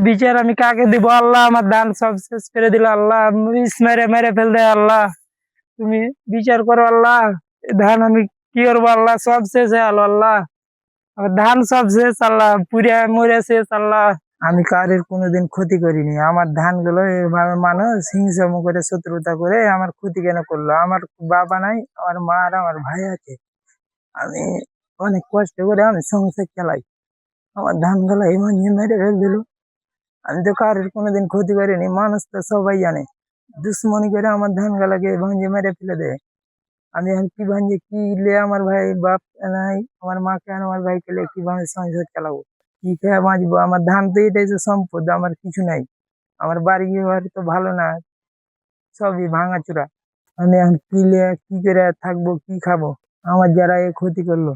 বিচার আমি কাকে দিব আল্লাহ? আমার ধান সব শেষ করে দিল আল্লাহ, মেরে মেরে ফেল দে আল্লাহ। তুমি বিচার করো আল্লাহ। ধান আমি কি করবো আল্লাহ? সব শেষ হয়ে গেল আল্লাহ, আমার ধান সব শেষ আল্লাহ, পুড়ে মরে শেষ আল্লাহ। আমি কারোর কোনোদিন ক্ষতি করিনি, আমার ধান গুলো এভাবে মানুষ হিংসা করে শত্রুতা করে আমার ক্ষতি কেন করলো? আমার বাবা নাই, আমার মা আর আমার ভাই আছে। আমি অনেক কষ্ট করে আমি সংসার চালাই, আমার ধান গুলো এমন মেরে ফেল দিল। আমি তো কারোর কোনোদিন ক্ষতি করিনি, মানুষ তো সবাই জানে। দুশ্মনী করে আমার ধান গালাকে ভাঙে মেরে ফেলে দেয়। আমি এখন কি ভাঙে কি লে আমার ভাই বাপ নাই, আমার মাকে আর আমার ভাইকে লে কিভাবে সংসার চালাবো? কি খেয়ে বাঁচবো? আমার ধান তো এটাই তো সম্পদ, আমার কিছু নাই। আমার বাড়ি ঘর তো ভালো না, সবই ভাঙাচোরা। আমি এখন কি লে কি করে থাকবো, কি খাবো? আমার যারা এ ক্ষতি করলো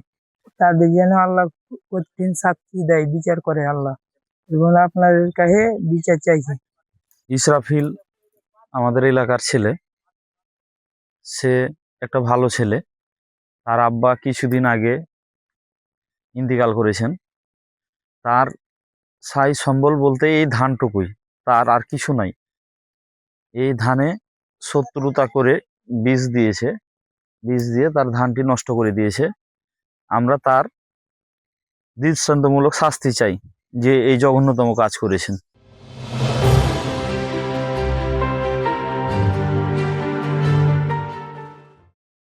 তাদের যেন আল্লাহ কঠিন শাস্তি দেয়, বিচার করে আল্লাহ। এবং আপনাদের কাছে বিচার চাইছি। ইসরাফিল আমাদের এলাকার ছেলে, সে একটা ভালো ছেলে। তার আব্বা কিছুদিন আগে ইন্তিকাল করেছেন। তার সাই সম্বল বলতে এই ধানটুকুই, তার আর কিছু নাই। এই ধানে শত্রুতা করে বীজ দিয়েছে, বীজ দিয়ে তার ধানটি নষ্ট করে দিয়েছে। আমরা তার দৃষ্টান্তমূলক শাস্তি চাই যে এই জঘন্যতম কাজ করেছেন।